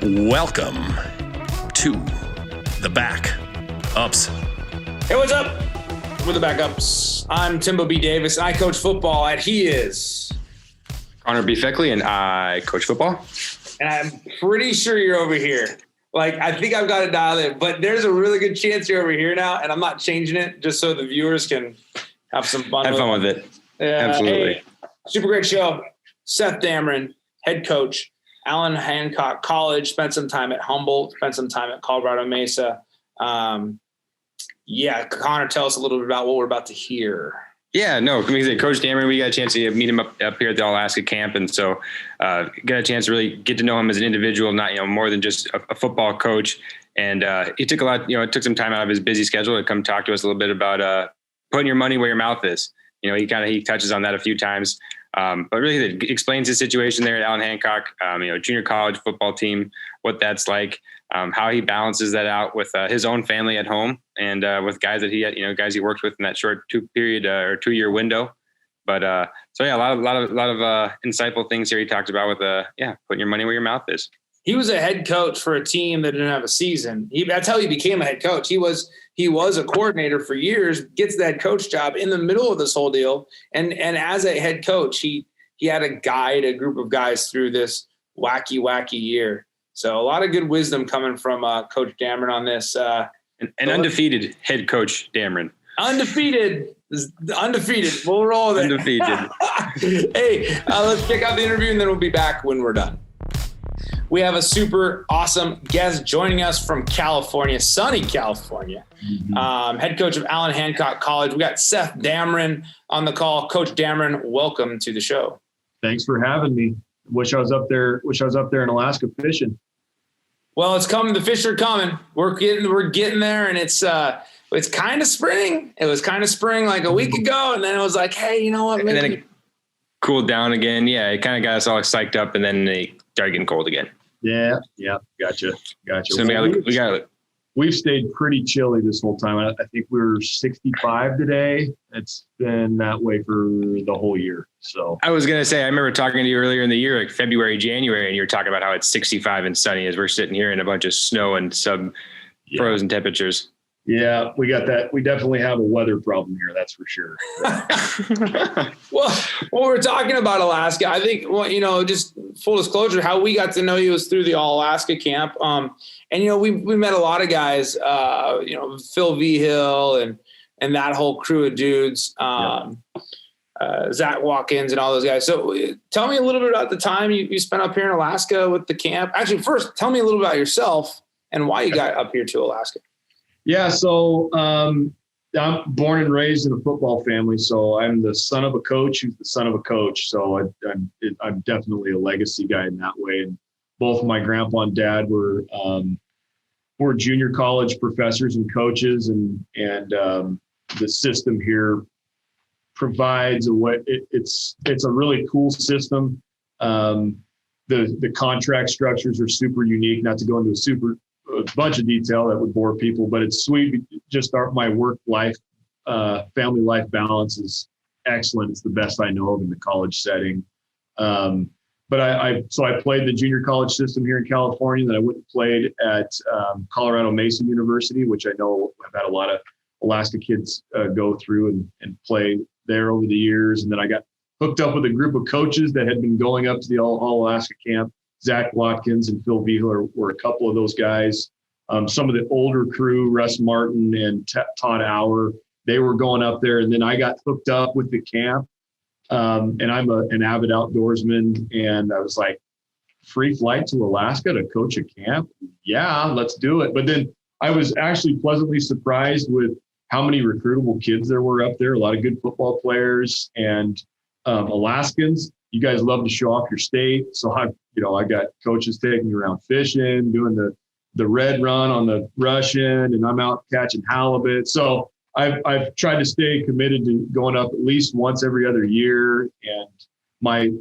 Welcome to the Back Ups. Hey, what's up? We're the Backups. I'm Timbo B. Davis, and I coach football at He Is. Connor B. Feckley, and I coach football. And I'm pretty sure you're over here. Like, I think I've got it dialed in, but there's a really good chance you're over here now, and I'm not changing it just so the viewers can have some fun. Have fun with it. Absolutely. Hey, super great show. Seth Damron, head coach, Allan Hancock College, spent some time at Humboldt, spent some time at Colorado Mesa. Connor, tell us a little bit about what we're about to hear. Yeah, no, because Coach Damron, we got a chance to meet him up here at the All-Alaska camp. And so got a chance to really get to know him as an individual, not, more than just a football coach. And he took it took some time out of his busy schedule to come talk to us a little bit about putting your money where your mouth is. He touches on that a few times. But really he explains his situation there at Allan Hancock, junior college football team, what that's like, how he balances that out with his own family at home and with guys that guys he worked with in that short 2-year window. But a lot of insightful things here he talked about with putting your money where your mouth is. He was a head coach for a team that didn't have a season. That's how he became a head coach. He was a coordinator for years, gets the head coach job in the middle of this whole deal. And as a head coach, he had to guide a group of guys through this wacky year. So a lot of good wisdom coming from Coach Damron on this. An undefeated head coach, Damron. Undefeated. We'll roll that. Undefeated. Hey, let's check out the interview, and then we'll be back when we're done. We have a super awesome guest joining us from California, sunny California. Head coach of Allan Hancock College. We got Seth Damron on the call. Coach Damron, welcome to the show. Thanks for having me. Wish I was up there in Alaska fishing. Well, it's coming. The fish are coming. We're getting there, and it's kind of spring. It was kind of spring like a week ago, and then it was like, hey, you know what? Maybe. And then it cooled down again. Yeah, it kind of got us all psyched up, and then they started getting cold again. Yeah, gotcha. So we've stayed pretty chilly this whole time. I think we were 65 today. It's been that way for the whole year. So I was going to say, I remember talking to you earlier in the year, like February, January, and you were talking about how it's 65 and sunny as we're sitting here in a bunch of snow and frozen temperatures. Yeah, we got that. We definitely have a weather problem here. That's for sure. Well, when we're talking about Alaska, I think, just full disclosure, how we got to know you was through the All Alaska camp. And we met a lot of guys, Phil Vigil and that whole crew of dudes, Zach Watkins and all those guys. So tell me a little bit about the time you spent up here in Alaska with the camp. Actually, first, tell me a little about yourself and why you got up here to Alaska. Yeah, so I'm born and raised in a football family, so I'm the son of a coach who's the son of a coach. So I'm definitely a legacy guy in that way. And both my grandpa and dad were junior college professors and coaches, and the system here provides it's a really cool system. The contract structures are super unique. Not to go into a bunch of detail that would bore people, but it's sweet. Just my work life, family life balance is excellent. It's the best I know of in the college setting. But I played the junior college system here in California. Then I went and played at Colorado Mesa University, which I know I've had a lot of Alaska kids go through and play there over the years. And then I got hooked up with a group of coaches that had been going up to the All Alaska camp. Zach Watkins and Phil Vigil were a couple of those guys. Some of the older crew, Russ Martin and Todd Auer, they were going up there. And then I got hooked up with the camp. And I'm an avid outdoorsman. And I was like, free flight to Alaska to coach a camp? Yeah, let's do it. But then I was actually pleasantly surprised with how many recruitable kids there were up there. A lot of good football players and Alaskans. You guys love to show off your state. So I got coaches taking me around fishing, doing the red run on the Russian, and I'm out catching halibut. So I've tried to stay committed to going up at least once every other year. And my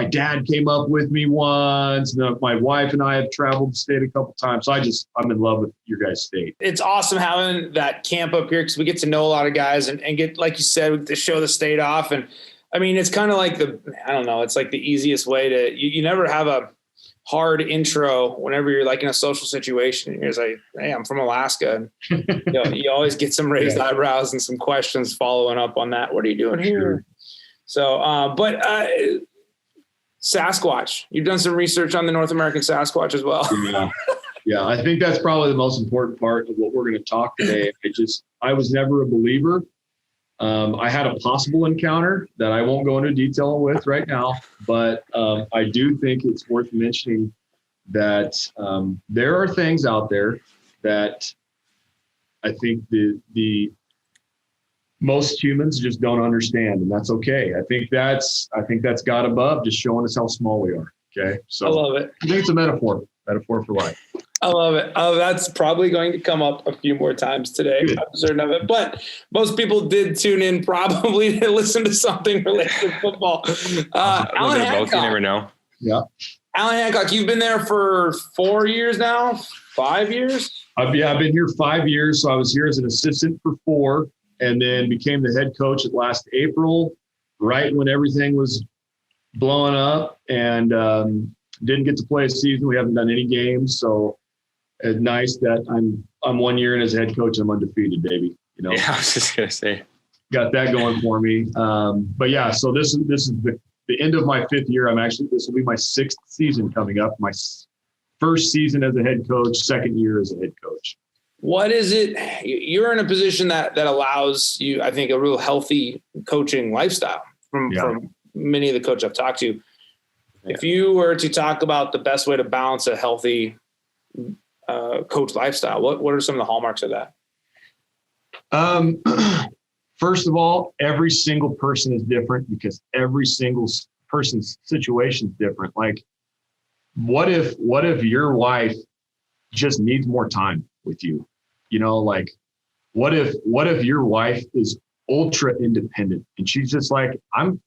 dad came up with me once. And my wife and I have traveled the state a couple times. So I'm in love with your guys' state. It's awesome having that camp up here because we get to know a lot of guys and get, like you said, to show the state off. And I mean, it's kind of like it's like the easiest way to, you never have a hard intro whenever you're like in a social situation. You're just like, hey, I'm from Alaska. And you always get some raised eyebrows and some questions following up on that. What are you doing here? Sure. So, but Sasquatch, you've done some research on the North American Sasquatch as well. Yeah. I think that's probably the most important part of what we're going to talk today. I was never a believer. I had a possible encounter that I won't go into detail with right now, but I do think it's worth mentioning that there are things out there that I think the most humans just don't understand, and that's okay. I think that's God above just showing us how small we are. Okay, so I love it. I think it's a metaphor for life. I love it. That's probably going to come up a few more times today. I'm certain of it. But most people did tune in probably to listen to something related to football. Allan Hancock. You never know. Yeah. Allan Hancock, you've been there for 4 years now? 5 years? I've been here 5 years. So I was here as an assistant for 4 and then became the head coach at last April, right when everything was blowing up, and didn't get to play a season. We haven't done any games. So it's nice that I'm 1 year in as head coach. I'm undefeated, baby. Yeah, I was just gonna say, got that going for me. But yeah, so this is the end of my 5th year. This will be my 6th season coming up. My first season as a head coach, 2nd year as a head coach. What is it? You're in a position that allows you, I think, a real healthy coaching lifestyle from many of the coaches I've talked to. Yeah. If you were to talk about the best way to balance a healthy coach lifestyle, what are some of the hallmarks of that? First of all, every single person is different because every single person's situation is different. Like, what if your wife just needs more time with you? Like, what if your wife is ultra independent and she's just like, I'm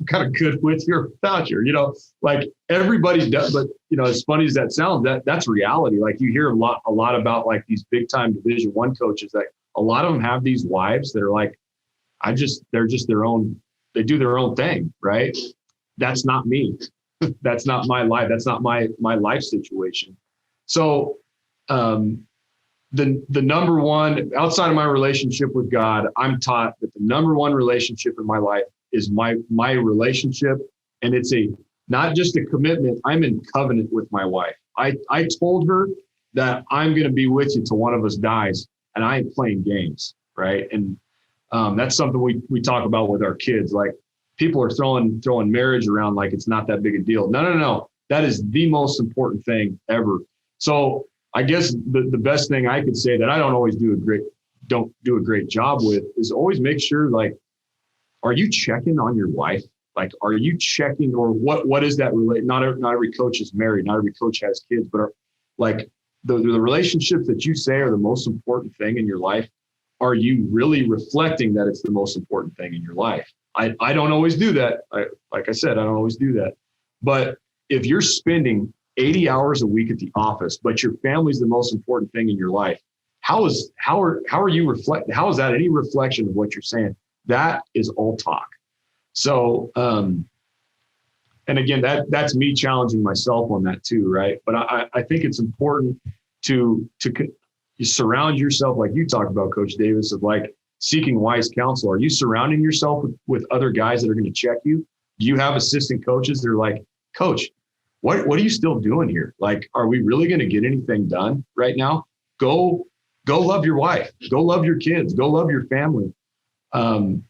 kind of good with you or without you, like everybody does. But, as funny as that sounds, that's reality. Like, you hear a lot about like these big time Division I coaches, that a lot of them have these wives that are like, they're just their own, they do their own thing. Right. That's not me. That's not my life. That's not my life situation. So, the number one, outside of my relationship with God, I'm taught that the number one relationship in my life is my relationship. And it's not just a commitment. I'm in covenant with my wife. I told her that I'm going to be with you till one of us dies, and I ain't playing games. Right. And that's something we talk about with our kids. Like, people are throwing marriage around like it's not that big a deal. No. That is the most important thing ever. So I guess the best thing I could say that I don't do a great job with is always make sure, like, are you checking on your wife? Like, are you checking, or what is that relate? Not every coach is married. Not every coach has kids, but like the relationships that you say are the most important thing in your life. Are you really reflecting that it's the most important thing in your life? I don't always do that. Like I said, I don't always do that. But if you're spending 80 hours a week at the office, but your family's the most important thing in your life, how are you reflecting? How is that any reflection of what you're saying? That is all talk. So, and again, that's me challenging myself on that too, right? But I think it's important to surround yourself, like you talked about, Coach Davis, of like seeking wise counsel. Are you surrounding yourself with other guys that are going to check you? Do you have assistant coaches that are like, Coach, what are you still doing here? Like, are we really going to get anything done right now? Go love your wife. Go love your kids. Go love your family. And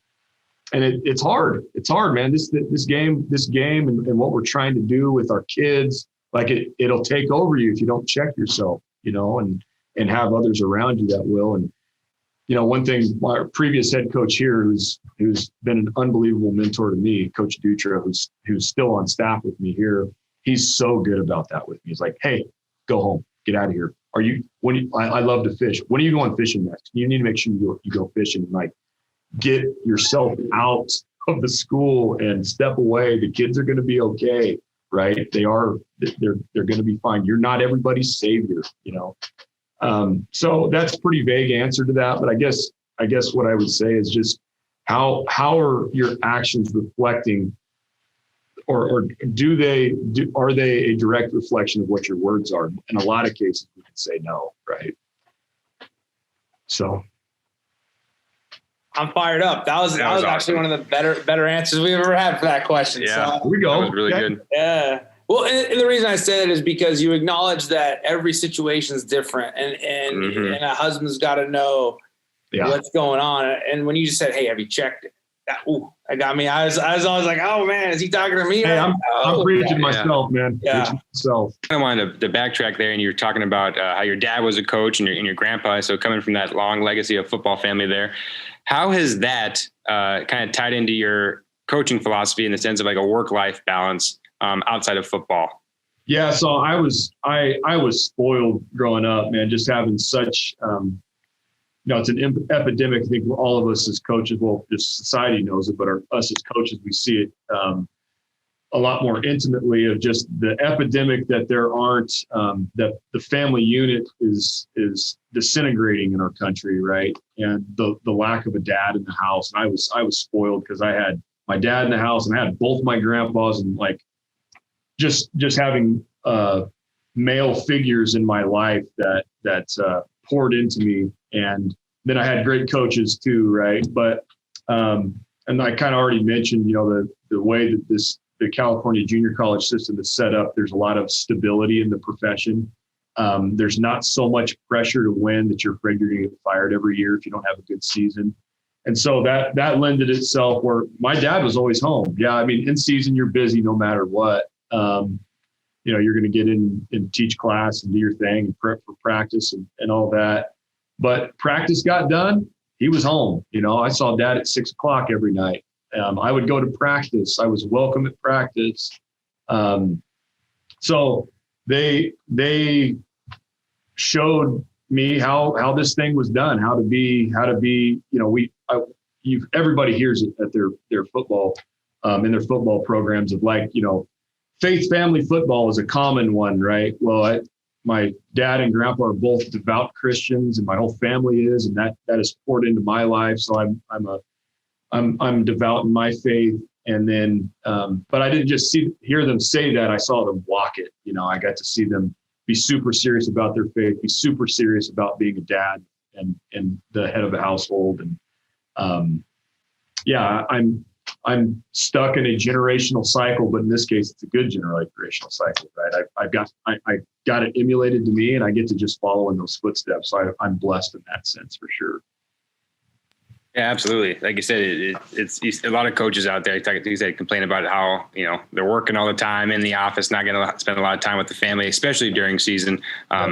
it's hard. It's hard, man. This game and what we're trying to do with our kids, like it'll take over you if you don't check yourself, and have others around you that will. And, one thing, my previous head coach here, who's been an unbelievable mentor to me, Coach Dutra, who's still on staff with me here, he's so good about that with me. He's like, hey, go home, get out of here. I love to fish. When are you going fishing next? You need to make sure you go fishing and like get yourself out of the school and step away. The kids are going to be okay, right? They're going to be fine. You're not everybody's savior, So that's a pretty vague answer to that. But I guess what I would say is just how are your actions reflecting or are they a direct reflection of what your words are? In a lot of cases, we can say no, right? So I'm fired up. That was awesome. actually one of the better answers we've ever had for that question. Yeah, so, here we go. That was really good. Yeah. Well, and the reason I say that is because you acknowledge that every situation is different, and a husband's got to know what's going on. And when you just said, "Hey, have you checked it?" That got me. I was always like, "Oh man, is he talking to me?" Hey, I'm preaching myself, man. Yeah. Preaching myself. I wanted to backtrack there, and you were talking about how your dad was a coach and your grandpa. So coming from that long legacy of football family there, how has that kind of tied into your coaching philosophy in the sense of like a work-life balance outside of football? Yeah, so I was spoiled growing up, man. Just having such, it's an epidemic. I think all of us as coaches, well, just society knows it, but us as coaches, we see it a lot more intimately of just the epidemic that there aren't, that the family unit is disintegrating in our country, right? And the lack of a dad in the house. And I was spoiled because I had my dad in the house and I had both my grandpas, and like just having male figures in my life that poured into me. And then I had great coaches too, right? But and I kind of already mentioned, the way that the California junior college system is set up, there's a lot of stability in the profession. There's not so much pressure to win that you're afraid you're going to get fired every year if you don't have a good season. And so that lended itself where my dad was always home. Yeah, I mean, in season, you're busy no matter what. You're going to get in and teach class and do your thing and prep for practice and all that. But practice got done, he was home. I saw dad at 6:00 every night. I would go to practice. I was welcome at practice. So they showed me how this thing was done, how to be, everybody hears it at their football, in their football programs of like, faith family football is a common one, right? Well, my dad and grandpa are both devout Christians, and my whole family is, and that is poured into my life. So I'm devout in my faith. And then, but I didn't just hear them say that. I saw them walk it. I got to see them be super serious about their faith, be super serious about being a dad and the head of a household. And I'm stuck in a generational cycle, but in this case, it's a good generational cycle, right? I got it emulated to me, and I get to just follow in those footsteps. So I'm blessed in that sense for sure. Yeah, absolutely. Like you said, it's a lot of coaches out there. Like you said, complain about how they're working all the time in the office, not going to spend a lot of time with the family, especially during season.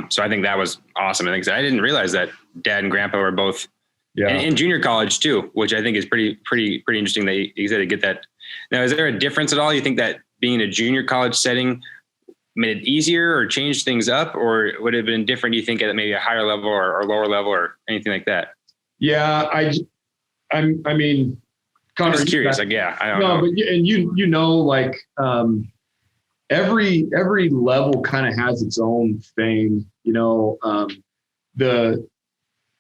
So I think that was awesome. I didn't realize that dad and grandpa were both in junior college too, which I think is pretty interesting that you said to get that. Now, is there a difference at all? You think that being in a junior college setting made it easier or changed things up, or would it have been different? Do you think at maybe a higher level or lower level or anything like that? Yeah, I mean, Connor, I'm just curious. I don't know. But every level kind of has its own thing.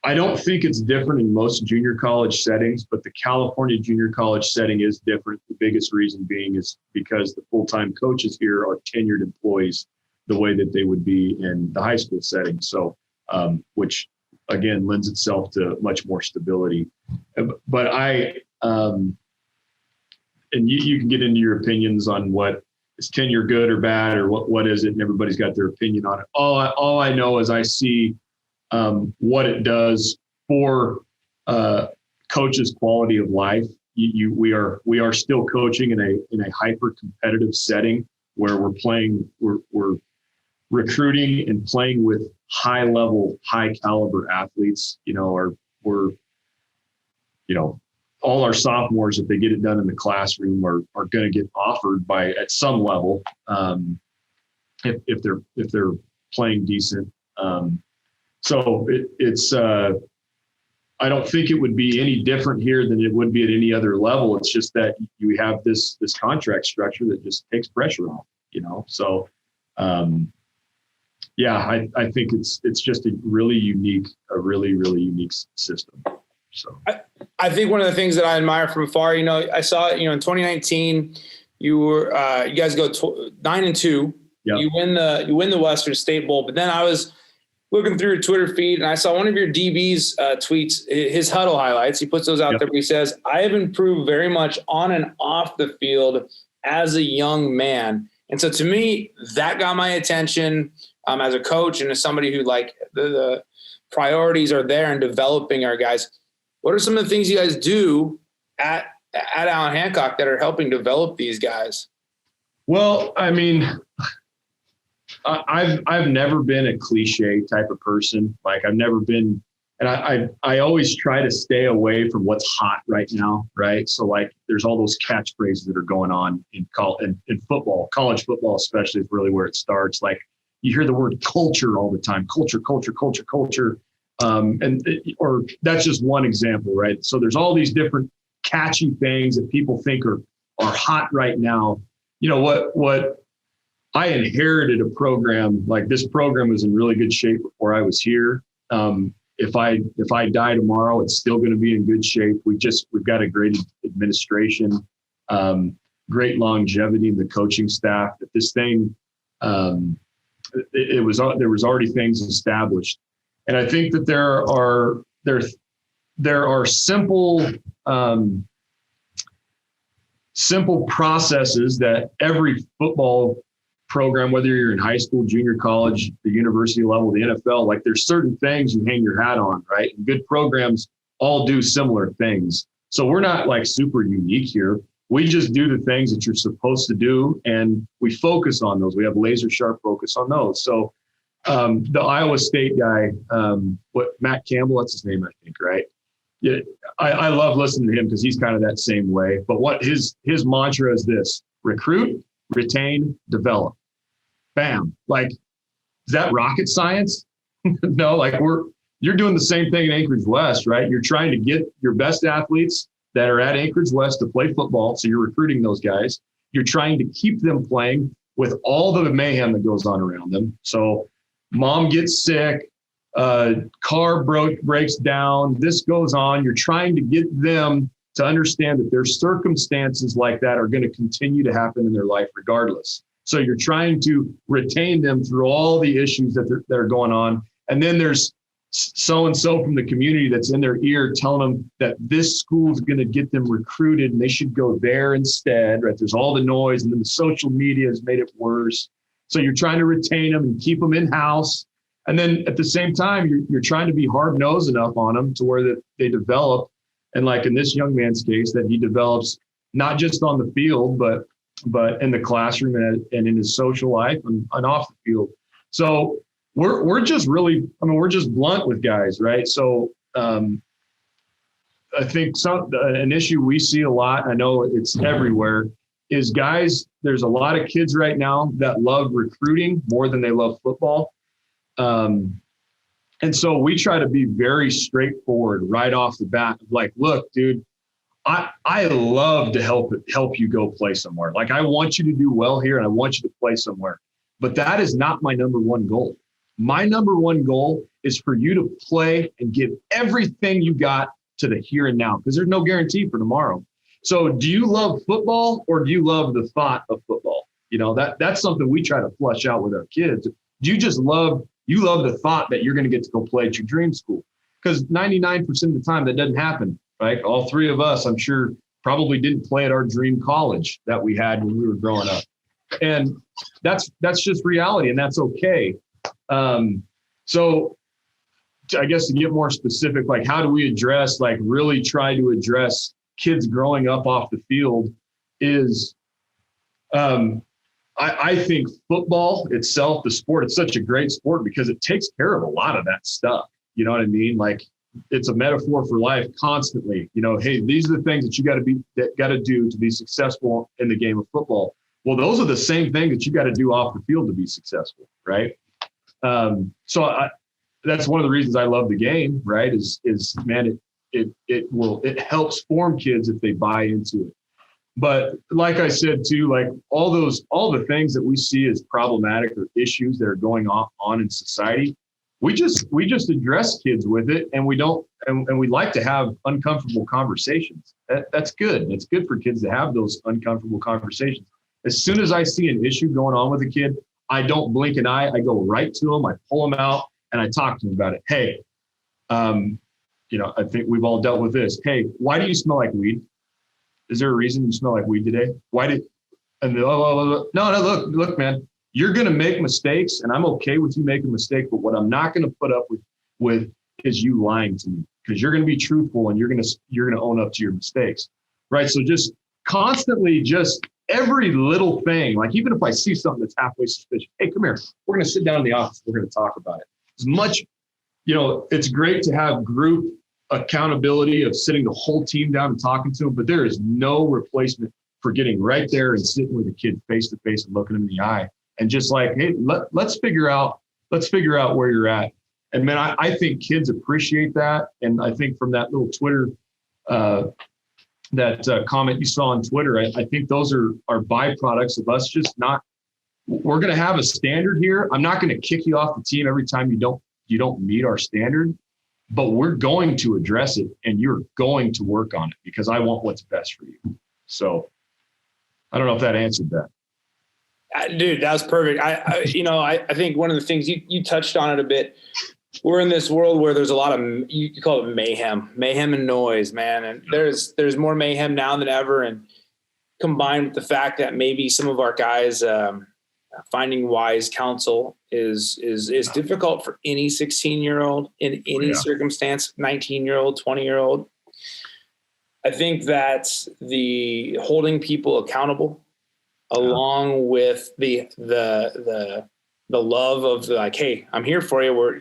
I don't think it's different in most junior college settings, but the California junior college setting is different. The biggest reason being is because the full-time coaches here are tenured employees the way that they would be in the high school setting. So, which again lends itself to much more stability. But and you can get into your opinions on what is tenure good or bad, or what is it, and everybody's got their opinion on it. All I know is I see what it does for coaches' quality of life. We are still coaching in a hyper competitive setting where we're recruiting and playing with high level, high caliber athletes. All our sophomores, if they get it done in the classroom, are going to get offered at some level if they're playing decent. So it's I don't think it would be any different here than it would be at any other level. It's just that you have this contract structure that just takes pressure off, So I think it's just a really unique system. So I think one of the things that I admire from afar, I saw it, in 2019, you guys go 9-2. Yep. You win the Western State Bowl. But then I was looking through your Twitter feed and I saw one of your DB's tweets, his huddle highlights. He puts those out there. But he says, "I have improved very much on and off the field as a young man." And so to me, that got my attention as a coach and as somebody who like the priorities are there in developing our guys. What are some of the things you guys do at Allan Hancock that are helping develop these guys? Well, I mean, I've never been a cliche type of person. Like I've never been, and I always try to stay away from what's hot right now, right? So like there's all those catchphrases that are going on in football, college football especially is really where it starts. Like you hear the word culture all the time, culture. Or that's just one example, right? So there's all these different catchy things that people think are hot right now. You know what I inherited a program, like this program was in really good shape before I was here. If I die tomorrow, it's still going to be in good shape. We've got a great administration, great longevity in the coaching staff. That this thing, there was already things established, and I think that there are simple processes that every football program, whether you're in high school, junior college, the university level, the NFL, like there's certain things you hang your hat on, right? And good programs all do similar things. So we're not like super unique here. We just do the things that you're supposed to do, and we focus on those. We have laser sharp focus on those. So the Iowa State guy, Matt Campbell, that's his name, I think, right? Yeah, I love listening to him because he's kind of that same way. But what his mantra is this: recruit, retain, develop. Bam. Like, is that rocket science? No, like you're doing the same thing in Anchorage West, right? You're trying to get your best athletes that are at Anchorage West to play football. So you're recruiting those guys. You're trying to keep them playing with all the mayhem that goes on around them. So mom gets sick, car breaks down, this goes on. You're trying to get them to understand that there's circumstances like that are going to continue to happen in their life regardless. So you're trying to retain them through all the issues that are going on. And then there's so-and-so from the community that's in their ear telling them that this school is going to get them recruited and they should go there instead, right? There's all the noise, and then the social media has made it worse. So you're trying to retain them and keep them in-house. And then at the same time, you're trying to be hard-nosed enough on them to where that they develop. And like in this young man's case, that he develops not just on the field, but in the classroom and in his social life and off the field. So we're just we're just blunt with guys, right? So I think an issue we see a lot, I know it's everywhere, is guys, there's a lot of kids right now that love recruiting more than they love football. And so we try to be very straightforward right off the bat. Like, look, dude, I love to help you go play somewhere. Like, I want you to do well here and I want you to play somewhere. But that is not my number one goal. My number one goal is for you to play and give everything you got to the here and now, because there's no guarantee for tomorrow. So do you love football or do you love the thought of football? You know, that's something we try to flush out with our kids. Do you just love the thought that you're going to get to go play at your dream school? Because 99% of the time that doesn't happen, right? All three of us, I'm sure, probably didn't play at our dream college that we had when we were growing up. And that's just reality, and that's okay. So I guess to get more specific, like how do we really try to address kids growing up off the field is, I think football itself, the sport, it's such a great sport because it takes care of a lot of that stuff. You know what I mean? Like, it's a metaphor for life constantly. You know, hey, these are the things that you got to do to be successful in the game of football. Well, those are the same things that you got to do off the field to be successful, right? That's one of the reasons I love the game, right? Is man, it helps form kids if they buy into it. But like I said too, like all the things that we see as problematic or issues that are going on in society, we just address kids with it, and we like to have uncomfortable conversations. That's good. It's good for kids to have those uncomfortable conversations. As soon as I see an issue going on with a kid, I don't blink an eye. I go right to them. I pull them out and I talk to them about it. Hey, I think we've all dealt with this. Hey, why do you smell like weed? Is there a reason you smell like weed today? No, look, man, you're going to make mistakes and I'm okay with you making a mistake. But what I'm not going to put up with is you lying to me, because you're going to be truthful and you're going to own up to your mistakes. Right. So just constantly, just every little thing, like even if I see something that's halfway suspicious, hey, come here, we're going to sit down in the office. We're going to talk about it. As much, it's great to have group accountability of sitting the whole team down and talking to them, but there is no replacement for getting right there and sitting with a kid face to face and looking them in the eye and just like, hey, let's figure out where you're at. And man, I think kids appreciate that. And I think from that little Twitter, that comment you saw on Twitter, I think those are byproducts of us just not, we're going to have a standard here. I'm not going to kick you off the team every time you don't meet our standard, but we're going to address it and you're going to work on it because I want what's best for you. So I don't know if that answered that. Dude, that was perfect. I think one of the things you touched on it a bit. We're in this world where there's a lot of, you call it mayhem and noise, man. And there's more mayhem now than ever. And combined with the fact that maybe some of our guys finding wise counsel is difficult for any 16-year-old in any circumstance, 19-year-old, 20-year-old. I think that the holding people accountable along with the love of like, hey, I'm here for you. We're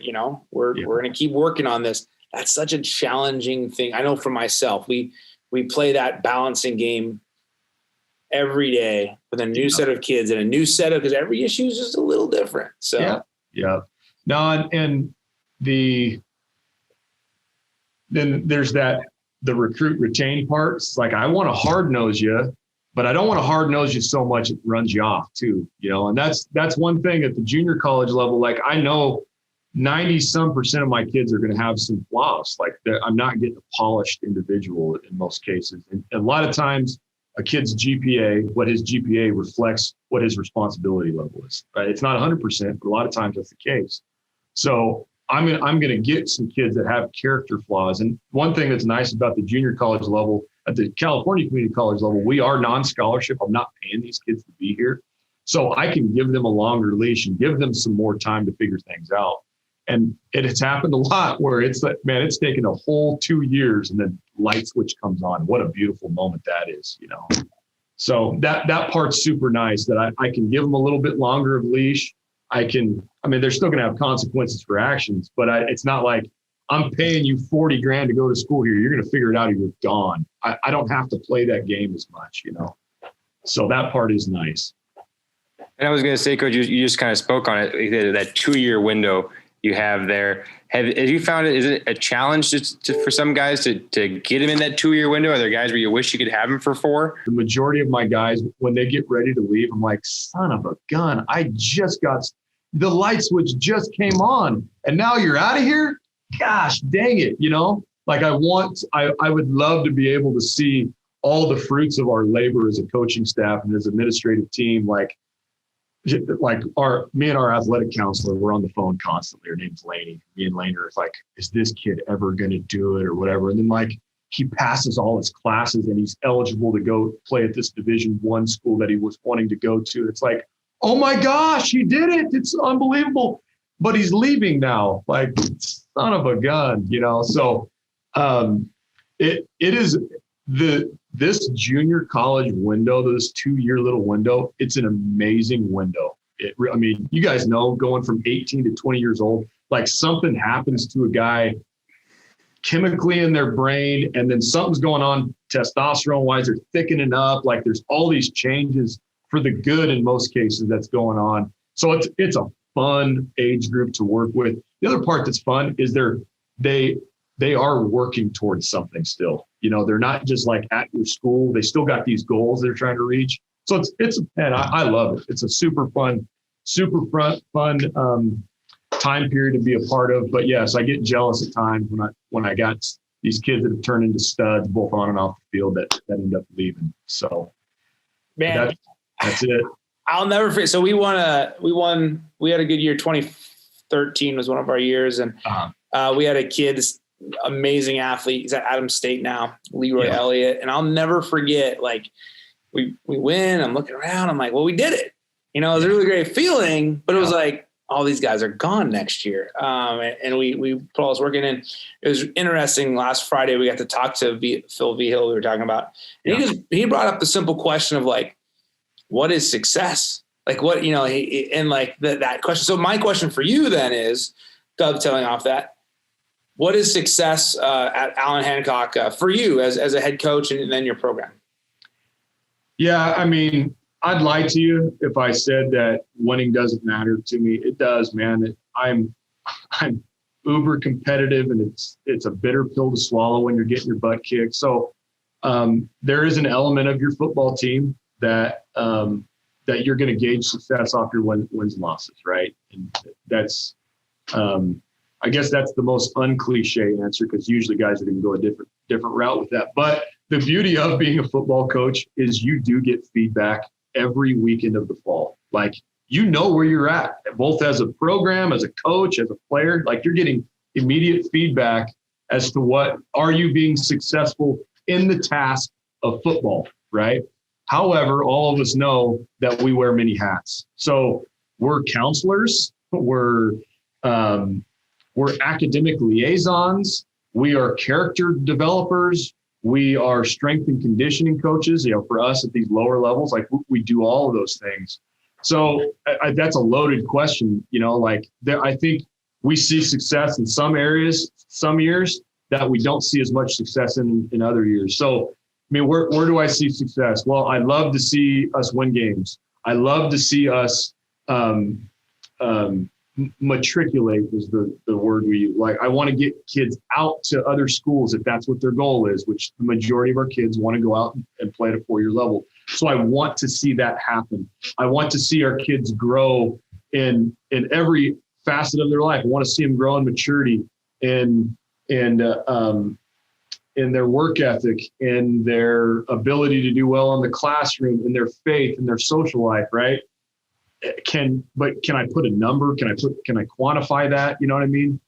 going to keep working on this. That's such a challenging thing. I know for myself, we play that balancing game every day with a new set of kids and a new set of, because every issue is just a little different. So, no. And then there's the recruit retain part. It's like, I want to hard nose you, but I don't want to hard nose you so much it runs you off too, and that's one thing at the junior college level. Like I know 90% of my kids are going to have some flaws. Like I'm not getting a polished individual in most cases. And a lot of times a kid's GPA, what his GPA reflects what his responsibility level is, right? It's not 100%, but a lot of times that's the case. So I'm going to get some kids that have character flaws. And one thing that's nice about the junior college level, at the California community college level, we are non-scholarship. I'm not paying these kids to be here. So I can give them a longer leash and give them some more time to figure things out. And it has happened a lot where it's like, man, it's taken a whole 2 years and then light switch comes on. What a beautiful moment that is, So that part's super nice that I can give them a little bit longer of leash. They're still going to have consequences for actions, but it's not like I'm paying you $40,000 to go to school here. You're going to figure it out or you're gone. I don't have to play that game as much, So that part is nice. And I was going to say, Coach, you just kind of spoke on it, that 2-year window you have there. Have you found is it a challenge for some guys to get him in that 2-year window? Are there guys where you wish you could have him for 4? The majority of my guys, when they get ready to leave, I'm like, son of a gun. I just got the light switch just came on and now you're out of here. Gosh, dang it. Like I would love to be able to see all the fruits of our labor as a coaching staff and as administrative team. Like me and our athletic counselor, we're on the phone constantly. Her name's Lainey. Me and Lainey are like, is this kid ever going to do it or whatever? And then like he passes all his classes and he's eligible to go play at this Division I school that he was wanting to go to. It's like, oh my gosh, he did it. It's unbelievable. But he's leaving now. Like son of a gun, So it is this junior college window, this 2-year little window, it's an amazing window. You guys know going from 18 to 20 years old, like something happens to a guy chemically in their brain and then something's going on testosterone wise, they're thickening up. Like there's all these changes for the good in most cases that's going on. So it's a fun age group to work with. The other part that's fun is they are working towards something still. They're not just like at your school. They still got these goals they're trying to reach. So I love it. It's a super fun time period to be a part of. But yes, I get jealous at times when I got these kids that have turned into studs both on and off the field that end up leaving. So man, That's it. I'll never forget. So we had a good year. 2013 was one of our years. And we had a kid, this amazing athlete. He's at Adams State now, Leroy Elliott. And I'll never forget, like, we win. I'm looking around. I'm like, well, we did it. It was a really great feeling, but it was like, all these guys are gone next year. And we put all this work in. And it was interesting. Last Friday, we got to talk to Phil Vigil we were talking about. And he brought up the simple question of, like, what is success? Like, what, and like that question. So my question for you then is, dovetailing off that, what is success at Allan Hancock for you as a head coach and then your program? Yeah, I mean, I'd lie to you if I said that winning doesn't matter to me. It does, man. I'm uber competitive, and it's a bitter pill to swallow when you're getting your butt kicked. So there is an element of your football team that you're going to gauge success off your wins and losses, right? And that's I guess that's the most uncliche answer, because usually guys are going to go a different route with that. But the beauty of being a football coach is you do get feedback every weekend of the fall. Like, where you're at, both as a program, as a coach, as a player. Like, you're getting immediate feedback as to what are you being successful in the task of football, right? However, all of us know that we wear many hats. So we're counselors, we're academic liaisons, we are character developers, we are strength and conditioning coaches. For us at these lower levels, like, we do all of those things. So that's a loaded question. I think we see success in some areas, some years that we don't see as much success in other years. So, I mean, where do I see success? Well, I love to see us win games. I love to see us matriculate is the word we use. Like, I want to get kids out to other schools if that's what their goal is, which the majority of our kids want to go out and play at a 4-year level. So I want to see that happen. I want to see our kids grow in every facet of their life. I want to see them grow in maturity and in their work ethic, in their ability to do well in the classroom, in their faith, in their social life, right? Can I put a number? Can I quantify that? You know what I mean?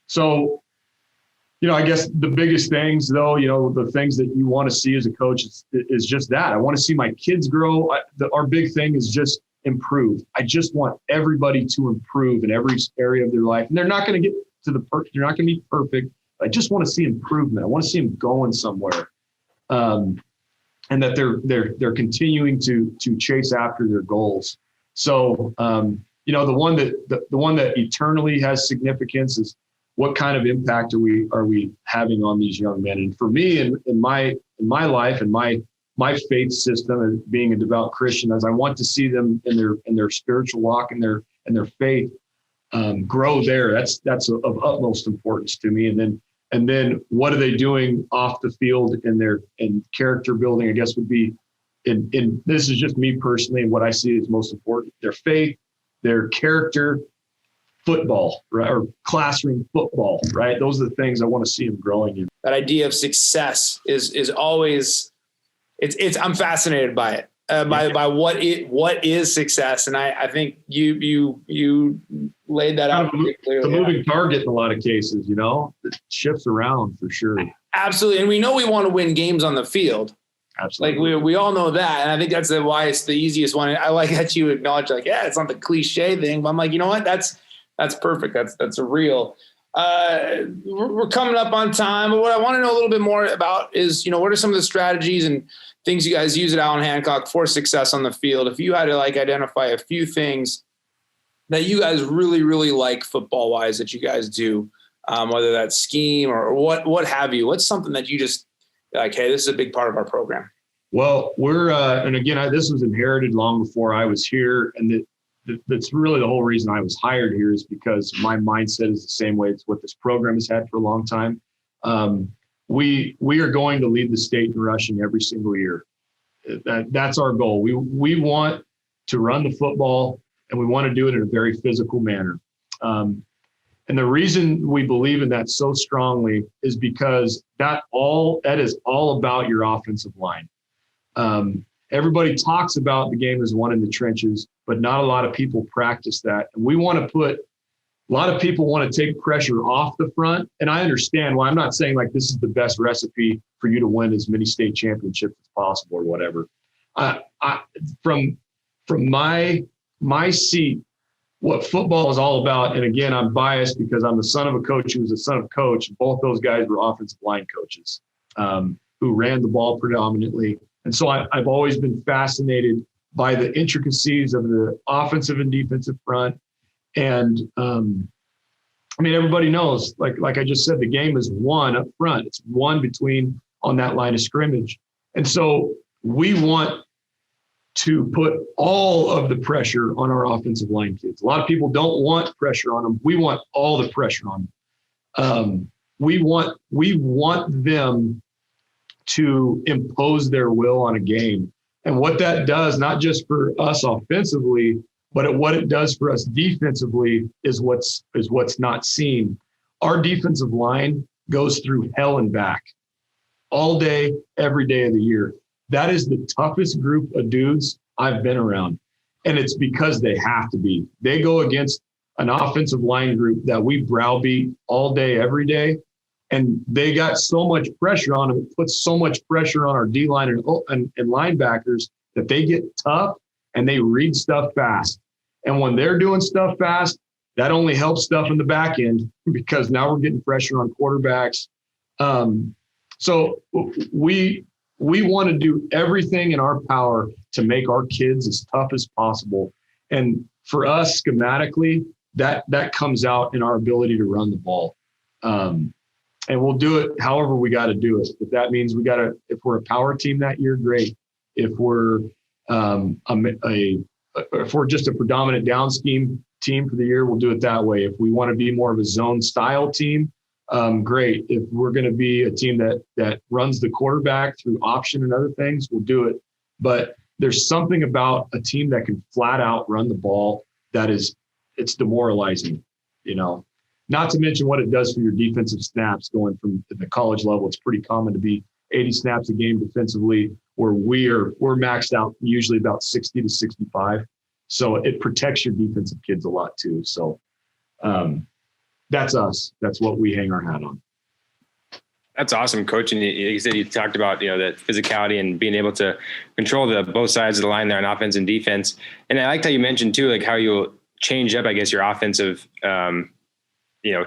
So, I guess the biggest things though, the things that you want to see as a coach is just that. I want to see my kids grow. Our big thing is just improve. I just want everybody to improve in every area of their life. And they're not going to get to they're not going to be perfect. I just want to see improvement. I want to see them going somewhere. And that they're continuing to chase after their goals. So, the one that eternally has significance is what kind of impact are we having on these young men? And for me, in my life and my faith system, and being a devout Christian, as I want to see them in their spiritual walk and their faith grow there. That's of utmost importance to me. And then what are they doing off the field in character building, I guess, would be in this is just me personally, and what I see is most important: their faith, their character, football, right? Or classroom football, right? Those are the things I want to see them growing in. That idea of success is always, I'm fascinated by it. By what is success. And I think you laid that out. It's a moving target in a lot of cases, it shifts around for sure. Absolutely. And we know we want to win games on the field. Absolutely. Like we all know that. And I think that's why it's the easiest one. I like that you acknowledge, like, yeah, it's not the cliche thing, but I'm like, you know what? That's perfect. That's a real. We're coming up on time, but what I want to know a little bit more about is, what are some of the strategies and things you guys use at Allan Hancock for success on the field? If you had to identify a few things that you guys really, really like football wise that you guys do, whether that's scheme or what have you, what's something that you just like, hey, this is a big part of our program? Well, we're, and again, this was inherited long before I was here. And that's really the whole reason I was hired here, is because my mindset is the same way. It's what this program has had for a long time. We are going to lead the state in rushing every single year. That's our goal. We want to run the football, and we want to do it in a very physical manner. And the reason we believe in that so strongly is because that is all about your offensive line. Everybody talks about the game is won in the trenches, but not a lot of people practice that. And we want to a lot of people want to take pressure off the front. And I understand why. I'm not saying like this is the best recipe for you to win as many state championships as possible or whatever. From my seat, what football is all about, and again, I'm biased because I'm the son of a coach who was the son of a coach. Both those guys were offensive line coaches who ran the ball predominantly. And so I've always been fascinated by the intricacies of the offensive and defensive front. And everybody knows, like I just said, the game is won up front. It's won on that line of scrimmage. And so we want to put all of the pressure on our offensive line kids. A lot of people don't want pressure on them. We want all the pressure on them. We want them to impose their will on a game. And what that does, not just for us offensively, but what it does for us defensively is what's not seen. Our defensive line goes through hell and back all day, every day of the year. That is the toughest group of dudes I've been around. And it's because they have to be. They go against an offensive line group that we browbeat all day, every day. And they got so much pressure on them. It puts so much pressure on our D-line and linebackers that they get tough and they read stuff fast. And when they're doing stuff fast, that only helps stuff in the back end because now we're getting pressure on quarterbacks. So we want to do everything in our power to make our kids as tough as possible. And for us, schematically, that comes out in our ability to run the ball. And we'll do it however we got to do it. If that means if we're a power team that year, great. If we're if we're just a predominant down scheme team for the year, we'll do it that way. If we want to be more of a zone style team, great. If we're going to be a team that runs the quarterback through option and other things, we'll do it. But there's something about a team that can flat out run the ball it's demoralizing, Not to mention what it does for your defensive snaps going from the college level. It's pretty common to be 80 snaps a game defensively, where we're maxed out usually about 60 to 65. So it protects your defensive kids a lot too. So that's us. That's what we hang our hat on. That's awesome, Coach. And you said you talked about that physicality and being able to control both sides of the line there on offense and defense. And I liked how you mentioned too, like how you'll change up, I guess, your offensive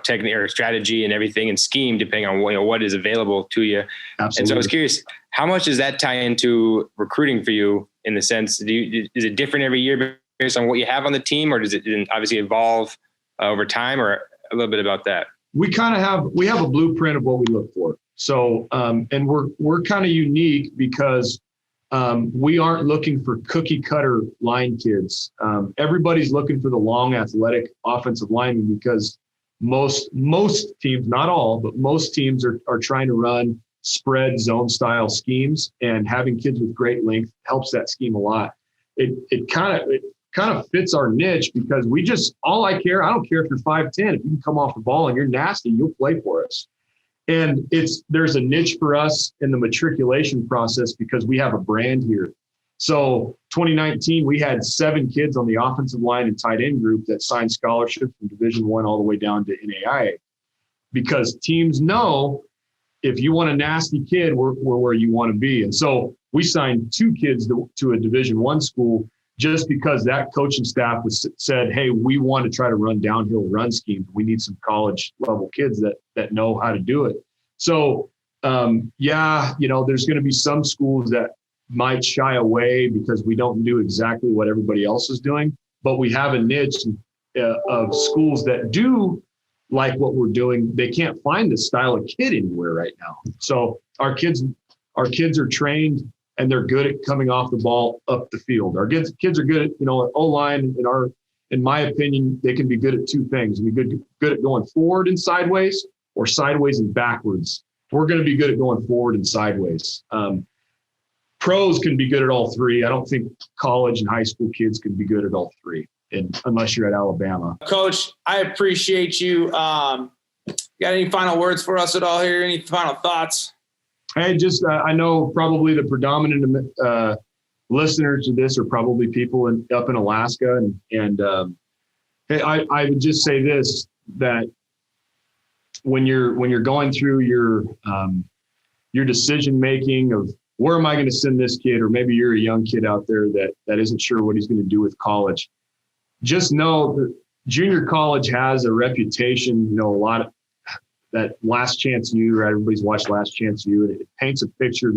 technique or strategy and everything and scheme depending on what is available to you. Absolutely. And so I was curious, how much does that tie into recruiting for you in the sense? Is it different every year based on what you have on the team, or does it obviously evolve over time, or a little bit about that? We have a blueprint of what we look for. So, and we're kind of unique because we aren't looking for cookie cutter line kids. Everybody's looking for the long athletic offensive lineman because most teams, not all, but most teams are trying to run spread zone style schemes, and having kids with great length helps that scheme a lot. It kind of fits our niche because I don't care if you're 5'10", if you can come off the ball and you're nasty, you'll play for us. And there's a niche for us in the matriculation process because we have a brand here. So 2019, we had 7 kids on the offensive line and tight end group that signed scholarships from Division I all the way down to NAIA, because teams know if you want a nasty kid, we're where you want to be. And so we signed 2 kids to a Division I school just because that coaching staff said, hey, we want to try to run downhill run schemes. We need some college level kids that know how to do it. So, there's going to be some schools that might shy away because we don't do exactly what everybody else is doing, but we have a niche of schools that do like what we're doing. They can't find this style of kid anywhere right now. So our kids are trained and they're good at coming off the ball up the field. Our kids are good at, O-line in my opinion, they can be good at 2 things. Be good at going forward and sideways, or sideways and backwards. We're going to be good at going forward and sideways. Pros can be good at all 3. I don't think college and high school kids can be good at all 3, unless you're at Alabama. Coach, I appreciate you. Got any final words for us at all here? Any final thoughts? Hey, I know probably the predominant listeners to this are probably people up in Alaska. And hey, I would just say this, that when you're going through your decision making of where am I going to send this kid, or maybe you're a young kid out there that isn't sure what he's going to do with college, just know that junior college has a reputation, a lot of that Last Chance U, right? Everybody's watched Last Chance U, and it paints a picture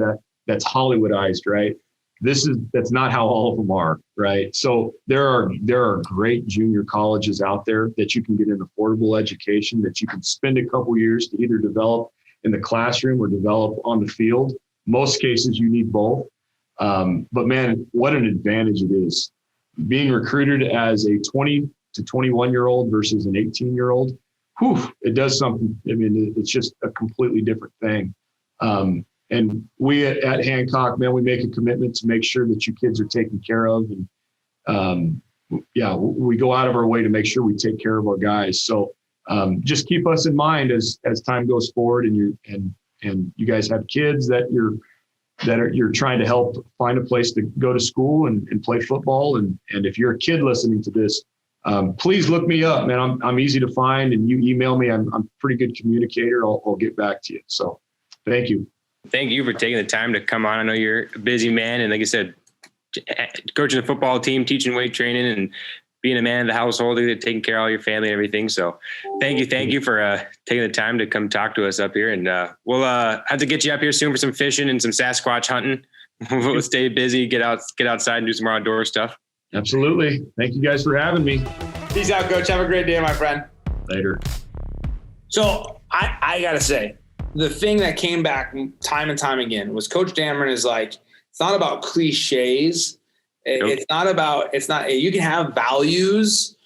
that's Hollywoodized, right? That's not how all of them are, right? So there are great junior colleges out there that you can get an affordable education, that you can spend a couple years to either develop in the classroom or develop on the field. Most cases you need both. But man, what an advantage it is being recruited as a 20 to 21-year-old versus an 18-year-old. It does something. I mean, it's just a completely different thing. And we at Hancock, man, we make a commitment to make sure that you kids are taken care of. And we go out of our way to make sure we take care of our guys. So just keep us in mind as time goes forward, and you guys have kids that you're trying to help find a place to go to school and play football. And if you're a kid listening to this, please look me up, man. I'm easy to find, and you email me. I'm a pretty good communicator. I'll get back to you. So thank you. Thank you for taking the time to come on. I know you're a busy man, and like I said, coaching a football team, teaching weight training, and being a man of the household, taking care of all your family and everything. So thank you for taking the time to come talk to us up here. And we'll have to get you up here soon for some fishing and some Sasquatch hunting. We'll stay busy, get outside and do some more outdoor stuff. Absolutely. Thank you guys for having me. Peace out, Coach. Have a great day, my friend. Later. So I got to say, the thing that came back time and time again was Coach Damron is like, it's not about cliches. Nope. It's not, you can have values,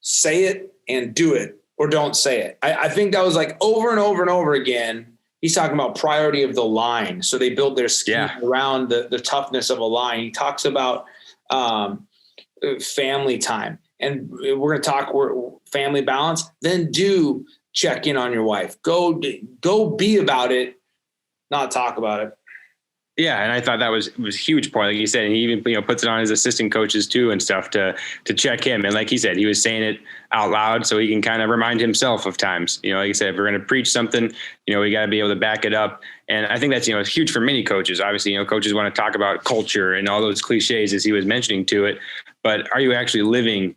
say it and do it, or don't say it. I think that was like over and over and over again. He's talking about priority of the line. So they build their scheme around the toughness of a line. He talks about family time, and we're going to talk family balance. Then do check in on your wife. Go be about it, not talk about it. Yeah, and I thought that was a huge point, like you said, and he even puts it on his assistant coaches too and stuff to check him. And like he said, he was saying it out loud so he can kind of remind himself of times. Like you said, if we're going to preach something, we got to be able to back it up. And I think that's huge for many coaches. Obviously, coaches want to talk about culture and all those cliches as he was mentioning to it. But are you actually living,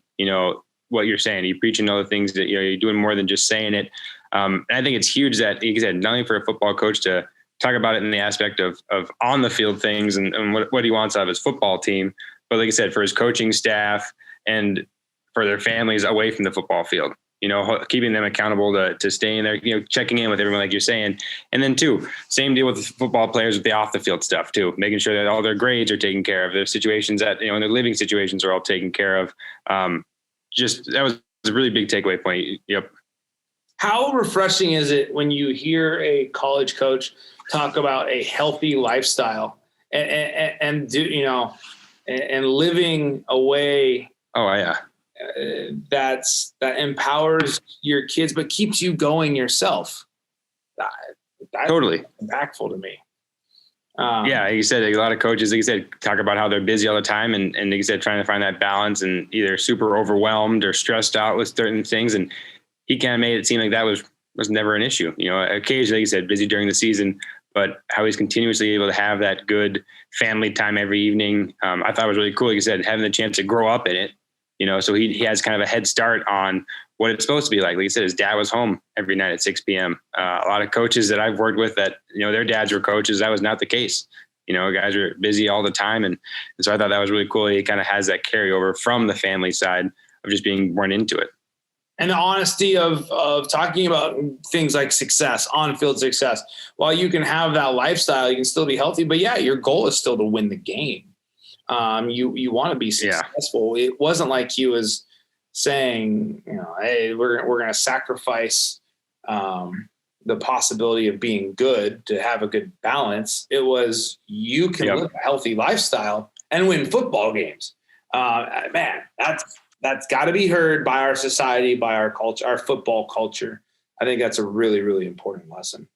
what you're saying? Are you preaching all the things that you're doing more than just saying it? And I think it's huge that, like you said, not only for a football coach to talk about it in the aspect of on the field things and what he wants out of his football team. But like I said, for his coaching staff and for their families away from the football field, keeping them accountable to staying there, checking in with everyone, like you're saying. And then too, same deal with the football players with the off the field stuff too, making sure that all their grades are taken care of, their situations that, and their living situations are all taken care of. That was a really big takeaway point. Yep. How refreshing is it when you hear a college coach talk about a healthy lifestyle and do, and living a way that empowers your kids, but keeps you going yourself. That's totally impactful to me. Like you said, a lot of coaches, like you said, talk about how they're busy all the time. And like you said, trying to find that balance and either super overwhelmed or stressed out with certain things. And he kind of made it seem like that was never an issue. Occasionally, like you said, busy during the season, but how he's continuously able to have that good family time every evening. I thought it was really cool. Like you said, having the chance to grow up in it, so he has kind of a head start on what it's supposed to be like. Like you said, his dad was home every night at 6 p.m. A lot of coaches that I've worked with that, their dads were coaches. That was not the case. Guys are busy all the time. And so I thought that was really cool. He kind of has that carryover from the family side of just being born into it. And the honesty of talking about things like success, on-field success. While you can have that lifestyle, you can still be healthy. But your goal is still to win the game. You want to be successful. Yeah. It wasn't like he was saying, hey, we're going to sacrifice the possibility of being good to have a good balance. It was you can live a healthy lifestyle and win football games. Man, that's got to be heard by our society, by our culture, our football culture. I think that's a really, really important lesson.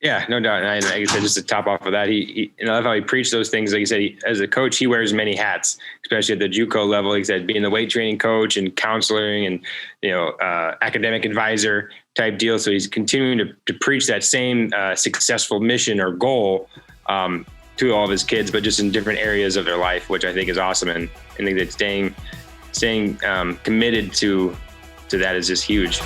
Yeah, no doubt. And like I said, just to top off of that, he I love how he preached those things. Like you said, as a coach, he wears many hats, especially at the JUCO level. Like he said, being the weight training coach and counseling and, academic advisor type deal. So he's continuing to preach that same successful mission or goal to all of his kids, but just in different areas of their life, which I think is awesome. And I think that staying committed to that is just huge.